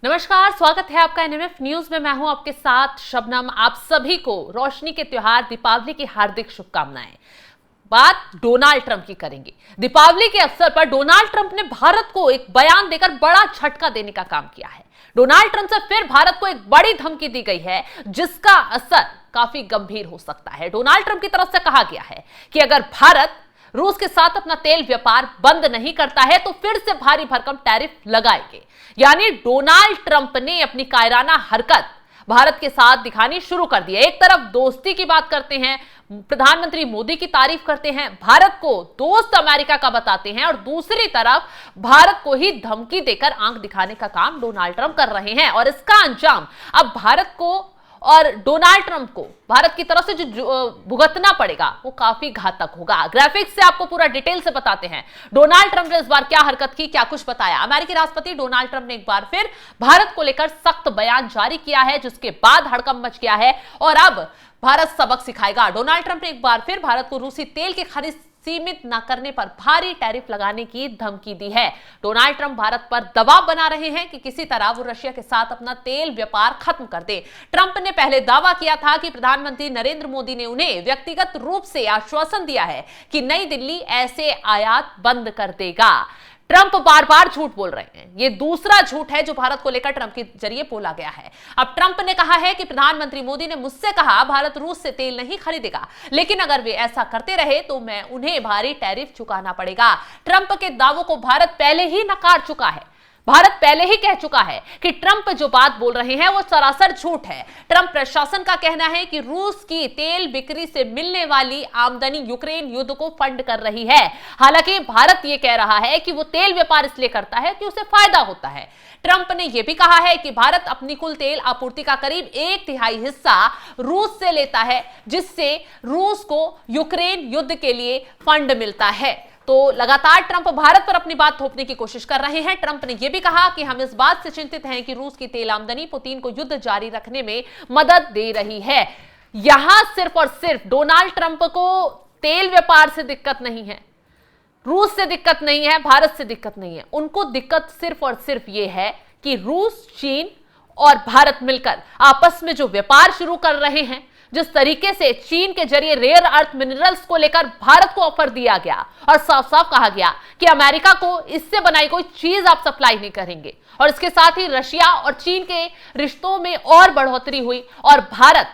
नमस्कार, स्वागत है आपका एनएमएफ न्यूज में। मैं हूं आपके साथ शबनम। आप सभी को रोशनी के त्योहार दीपावली की हार्दिक शुभकामनाएं। बात डोनाल्ड ट्रंप की करेंगे। दीपावली के अवसर पर डोनाल्ड ट्रंप ने भारत को एक बयान देकर बड़ा झटका देने का काम किया है। डोनाल्ड ट्रंप से फिर भारत को एक बड़ी धमकी दी गई है जिसका असर काफी गंभीर हो सकता है। डोनाल्ड ट्रंप की तरफ से कहा गया है कि अगर भारत रूस के साथ अपना तेल व्यापार बंद नहीं करता है तो फिर से भारी भरकम टैरिफ लगाएंगे। यानी डोनाल्ड ट्रंप ने अपनी कायराना हरकत भारत के साथ दिखानी शुरू कर दी है। एक तरफ दोस्ती की बात करते हैं, प्रधानमंत्री मोदी की तारीफ करते हैं, भारत को दोस्त अमेरिका का बताते हैं, और दूसरी तरफ भारत को ही धमकी देकर आंख दिखाने का काम डोनाल्ड ट्रंप कर रहे हैं। और इसका अंजाम अब भारत को और डोनाल्ड ट्रंप को भारत की तरफ से जो भुगतना पड़ेगा वो काफी घातक होगा। ग्राफिक्स से आपको पूरा डिटेल से बताते हैं डोनाल्ड ट्रंप ने इस बार क्या हरकत की, क्या कुछ बताया। अमेरिकी राष्ट्रपति डोनाल्ड ट्रंप ने एक बार फिर भारत को लेकर सख्त बयान जारी किया है, जिसके बाद हड़कंप मच गया है और अब भारत सबक सिखाएगा। डोनाल्ड ट्रंप ने एक बार फिर भारत को रूसी तेल की खरीद सीमित न करने पर भारी टैरिफ लगाने की धमकी दी है। डोनाल्ड ट्रंप भारत पर दबाव बना रहे हैं कि किसी तरह वो रशिया के साथ अपना तेल व्यापार खत्म कर दे। ट्रंप ने पहले दावा किया था कि प्रधानमंत्री नरेंद्र मोदी ने उन्हें व्यक्तिगत रूप से आश्वासन दिया है कि नई दिल्ली ऐसे आयात बंद कर देगा। ट्रंप बार बार झूठ बोल रहे हैं। ये दूसरा झूठ है जो भारत को लेकर ट्रंप के जरिए बोला गया है। अब ट्रंप ने कहा है कि प्रधानमंत्री मोदी ने मुझसे कहा भारत रूस से तेल नहीं खरीदेगा, लेकिन अगर वे ऐसा करते रहे तो मैं उन्हें भारी टैरिफ चुकाना पड़ेगा। ट्रंप के दावों को भारत पहले ही नकार चुका है। भारत पहले ही कह चुका है कि ट्रंप जो बात बोल रहे हैं वो सरासर झूठ है। ट्रंप प्रशासन का कहना है कि रूस की तेल बिक्री से मिलने वाली आमदनी यूक्रेन युद्ध को फंड कर रही है। हालांकि भारत ये कह रहा है कि वो तेल व्यापार इसलिए करता है कि उसे फायदा होता है। ट्रंप ने यह भी कहा है कि भारत अपनी कुल तेल आपूर्ति का करीब 1/3 हिस्सा रूस से लेता है, जिससे रूस को यूक्रेन युद्ध के लिए फंड मिलता है। तो लगातार ट्रंप भारत पर अपनी बात थोपने की कोशिश कर रहे हैं। ट्रंप ने यह भी कहा कि हम इस बात से चिंतित हैं कि रूस की तेल आमदनी पुतिन को युद्ध जारी रखने में मदद दे रही है। यहां सिर्फ और सिर्फ डोनाल्ड ट्रंप को तेल व्यापार से दिक्कत नहीं है, रूस से दिक्कत नहीं है, भारत से दिक्कत नहीं है। उनको दिक्कत सिर्फ और सिर्फ यह है कि रूस, चीन और भारत मिलकर आपस में जो व्यापार शुरू कर रहे हैं, जिस तरीके से चीन के जरिए रेयर अर्थ मिनरल्स को लेकर भारत को ऑफर दिया गया और साफ साफ कहा गया कि अमेरिका को इससे बनाई कोई चीज आप सप्लाई नहीं करेंगे, और इसके साथ ही रशिया और चीन के रिश्तों में और बढ़ोतरी हुई और भारत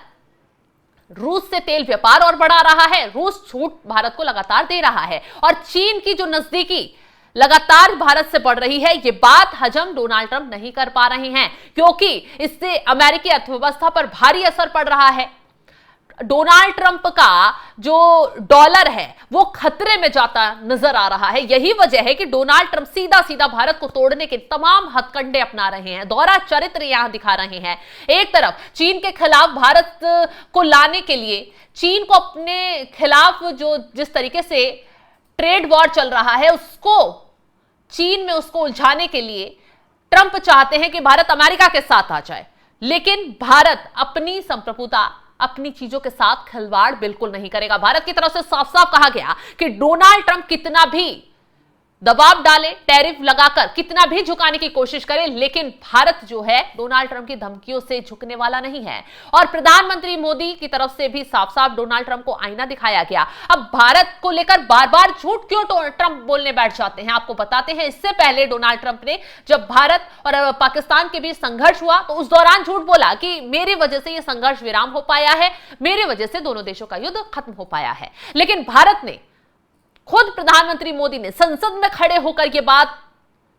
रूस से तेल व्यापार और बढ़ा रहा है। रूस छूट भारत को लगातार दे रहा है और चीन की जो नजदीकी लगातार भारत से बढ़ रही है, ये बात हजम डोनाल्ड ट्रंप नहीं कर पा रहे हैं, क्योंकि इससे अमेरिकी अर्थव्यवस्था पर भारी असर पड़ रहा है। डोनाल्ड ट्रंप का जो डॉलर है वो खतरे में जाता नजर आ रहा है। यही वजह है कि डोनाल्ड ट्रंप सीधा सीधा भारत को तोड़ने के तमाम हथकंडे अपना रहे हैं, दोहरा चरित्र यहां दिखा रहे हैं। एक तरफ चीन के खिलाफ भारत को लाने के लिए, चीन को अपने खिलाफ जो जिस तरीके से ट्रेड वॉर चल रहा है उसको चीन में उसको उलझाने के लिए ट्रंप चाहते हैं कि भारत अमेरिका के साथ आ जाए, लेकिन भारत अपनी संप्रभुता, अपनी चीजों के साथ खिलवाड़ बिल्कुल नहीं करेगा। भारत की तरफ से साफ साफ कहा गया कि डोनाल्ड ट्रंप कितना भी दबाव डाले, टैरिफ लगाकर कितना भी झुकाने की कोशिश करे, लेकिन भारत जो है डोनाल्ड ट्रंप की धमकियों से झुकने वाला नहीं है। और प्रधानमंत्री मोदी की तरफ से भी साफ साफ डोनाल्ड ट्रंप को आईना दिखाया गया। अब भारत को लेकर बार बार झूठ क्यों ट्रंप बोलने बैठ जाते हैं, आपको बताते हैं। इससे पहले डोनाल्ड ट्रंप ने जब भारत और पाकिस्तान के बीच संघर्ष हुआ तो उस दौरान झूठ बोला कि मेरी वजह से यह संघर्ष विराम हो पाया है, मेरी वजह से दोनों देशों का युद्ध खत्म हो पाया है। लेकिन भारत ने, खुद प्रधानमंत्री मोदी ने संसद में खड़े होकर यह बात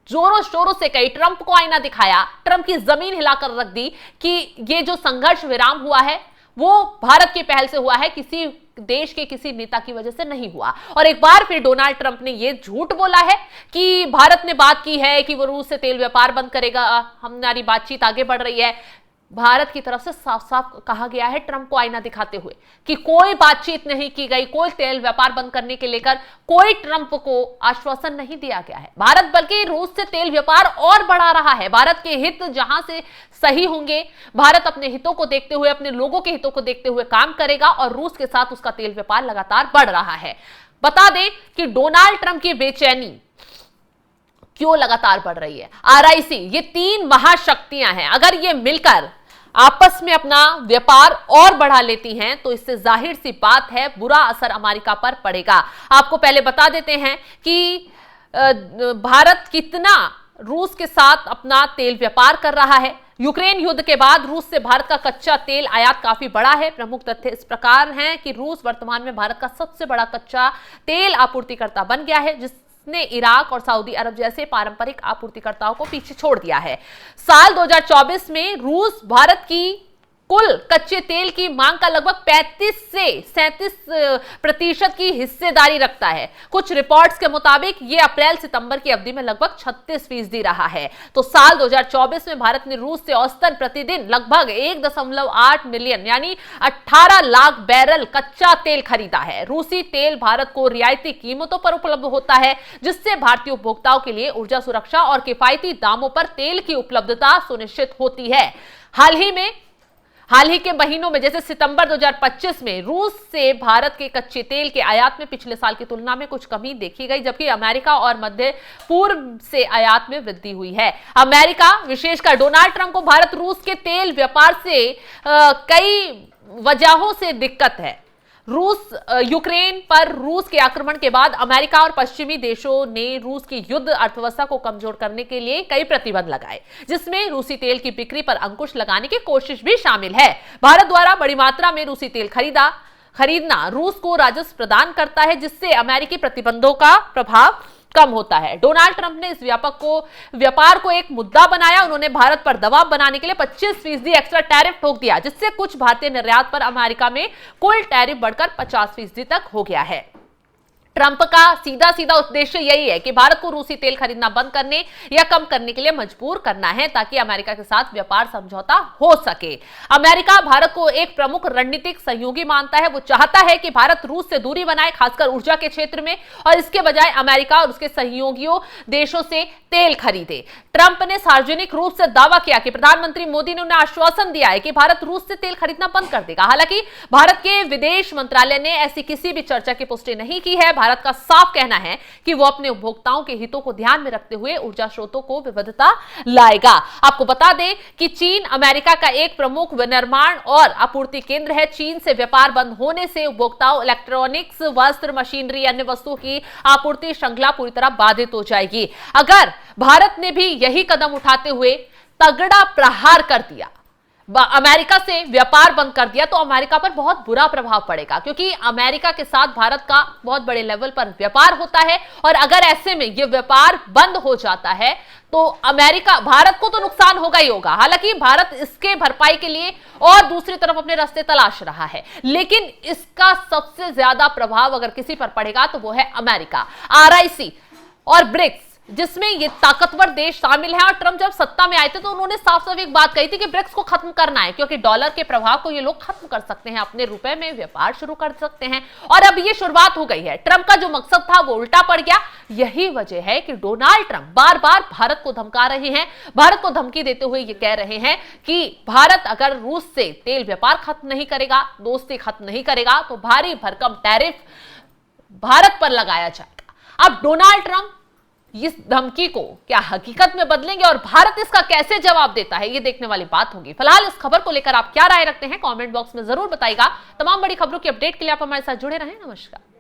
जोरों शोरों से कही, ट्रंप को आईना दिखाया, ट्रंप की जमीन हिलाकर रख दी कि ये जो संघर्ष विराम हुआ है वो भारत की पहल से हुआ है, किसी देश के किसी नेता की वजह से नहीं हुआ। और एक बार फिर डोनाल्ड ट्रंप ने यह झूठ बोला है कि भारत ने बात की है कि वो रूस से तेल व्यापार बंद करेगा, हमारी बातचीत आगे बढ़ रही है। भारत की तरफ से साफ साफ कहा गया है ट्रंप को आईना दिखाते हुए कि कोई बातचीत नहीं की गई, कोई तेल व्यापार बंद करने के लेकर कोई ट्रंप को आश्वासन नहीं दिया गया है। भारत बल्कि रूस से तेल व्यापार और बढ़ा रहा है। भारत के हित जहां से सही होंगे, भारत अपने हितों को देखते हुए, अपने लोगों के हितों को देखते हुए काम करेगा और रूस के साथ उसका तेल व्यापार लगातार बढ़ रहा है। बता दें कि डोनाल्ड ट्रंप की बेचैनी क्यों लगातार बढ़ रही है? आरआईसी, ये 3 महाशक्तियां हैं, अगर ये मिलकर आपस में अपना व्यापार और बढ़ा लेती हैं तो इससे जाहिर सी बात है बुरा असर अमेरिका पर पड़ेगा। आपको पहले बता देते हैं कि भारत कितना रूस के साथ अपना तेल व्यापार कर रहा है। यूक्रेन युद्ध के बाद रूस से भारत का कच्चा तेल आयात काफी बढ़ा है। प्रमुख तथ्य इस प्रकार हैं कि रूस वर्तमान में भारत का सबसे बड़ा कच्चा तेल आपूर्तिकर्ता बन गया है, जिसने इराक और सऊदी अरब जैसे पारंपरिक आपूर्तिकर्ताओं को पीछे छोड़ दिया है। साल 2024 में रूस भारत की कुल कच्चे तेल की मांग का लगभग 35 से 37% की हिस्सेदारी रखता है। कुछ रिपोर्ट्स के मुताबिक ये अप्रैल सितंबर की अवधि में लगभग 36% रहा है। तो साल 2024 में भारत ने रूस से औसतन प्रतिदिन लगभग 1.8 मिलियन यानी 18 लाख बैरल कच्चा तेल खरीदा है। रूसी तेल भारत को रियायती कीमतों पर उपलब्ध होता है, जिससे भारतीय उपभोक्ताओं के लिए ऊर्जा सुरक्षा और किफायती दामों पर तेल की उपलब्धता सुनिश्चित होती है। हाल ही के महीनों में जैसे सितंबर 2025 में रूस से भारत के कच्चे तेल के आयात में पिछले साल की तुलना में कुछ कमी देखी गई, जबकि अमेरिका और मध्य पूर्व से आयात में वृद्धि हुई है। अमेरिका, विशेषकर डोनाल्ड ट्रंप को भारत रूस के तेल व्यापार से कई वजहों से दिक्कत है। यूक्रेन पर रूस के आक्रमण के बाद अमेरिका और पश्चिमी देशों ने रूस की युद्ध अर्थव्यवस्था को कमजोर करने के लिए कई प्रतिबंध लगाए, जिसमें रूसी तेल की बिक्री पर अंकुश लगाने की कोशिश भी शामिल है। भारत द्वारा बड़ी मात्रा में रूसी तेल खरीदना रूस को राजस्व प्रदान करता है, जिससे अमेरिकी प्रतिबंधों का प्रभाव कम होता है। डोनाल्ड ट्रंप ने इस व्यापार को एक मुद्दा बनाया। उन्होंने भारत पर दबाव बनाने के लिए 25% एक्स्ट्रा टैरिफ ठोक दिया, जिससे कुछ भारतीय निर्यात पर अमेरिका में कुल टैरिफ बढ़कर 50% तक हो गया है। ट्रंप का सीधा उद्देश्य यही है कि भारत को रूसी तेल खरीदना बंद करने या कम करने के लिए मजबूर करना है, ताकि अमेरिका के साथ व्यापार समझौता हो सके। अमेरिका भारत को एक प्रमुख रणनीतिक सहयोगी मानता है। वो चाहता है कि भारत रूस से दूरी बनाए, खासकर ऊर्जा के क्षेत्र में, और इसके बजाय अमेरिका और उसके सहयोगियों देशों से तेल खरीदे। ट्रंप ने सार्वजनिक रूप से दावा किया कि प्रधानमंत्री मोदी ने उन्हें आश्वासन दिया है कि भारत रूस से तेल खरीदना बंद कर देगा। हालांकि भारत के विदेश मंत्रालय ने ऐसी किसी भी चर्चा की पुष्टि नहीं की है। भारत का साफ कहना है कि वो अपने उपभोक्ताओं के हितों को ध्यान में रखते हुए ऊर्जा स्रोतों को विविधता लाएगा। आपको बता दें कि चीन अमेरिका का एक प्रमुख विनिर्माण और आपूर्ति केंद्र है। चीन से व्यापार बंद होने से उपभोक्ताओं, इलेक्ट्रॉनिक्स, वस्त्र, मशीनरी, अन्य वस्तुओं की आपूर्ति श्रृंखला पूरी तरह बाधित हो जाएगी। अगर भारत ने भी यही कदम उठाते हुए तगड़ा प्रहार कर दिया, अमेरिका से व्यापार बंद कर दिया, तो अमेरिका पर बहुत बुरा प्रभाव पड़ेगा, क्योंकि अमेरिका के साथ भारत का बहुत बड़े लेवल पर व्यापार होता है। और अगर ऐसे में यह व्यापार बंद हो जाता है तो भारत को तो नुकसान होगा ही होगा। हालांकि भारत इसके भरपाई के लिए और दूसरी तरफ अपने रास्ते तलाश रहा है, लेकिन इसका सबसे ज्यादा प्रभाव अगर किसी पर पड़ेगा तो वो है अमेरिका। आरआईसी और ब्रिक्स, जिसमें ये ताकतवर देश शामिल हैं, और ट्रंप जब सत्ता में आए थे तो उन्होंने साफ साफ एक बात कही थी कि ब्रिक्स को खत्म करना है, क्योंकि डॉलर के प्रभाव को ये लोग खत्म कर सकते हैं, अपने रुपए में व्यापार शुरू कर सकते हैं। और अब ये शुरुआत हो गई है। ट्रंप का जो मकसद था वो उल्टा पड़ गया। यही वजह है कि डोनाल्ड ट्रंप बार बार भारत को धमका रहे हैं, भारत को धमकी देते हुए ये कह रहे हैं कि भारत अगर रूस से तेल व्यापार खत्म नहीं करेगा, दोस्ती खत्म नहीं करेगा, तो भारी भरकम टैरिफ भारत पर लगाया जाएगा। अब डोनाल्ड ट्रंप इस धमकी को क्या हकीकत में बदलेंगे और भारत इसका कैसे जवाब देता है, ये देखने वाली बात होगी। फिलहाल इस खबर को लेकर आप क्या राय रखते हैं, कमेंट बॉक्स में जरूर बताइएगा। तमाम बड़ी खबरों की अपडेट के लिए आप हमारे साथ जुड़े रहें। नमस्कार।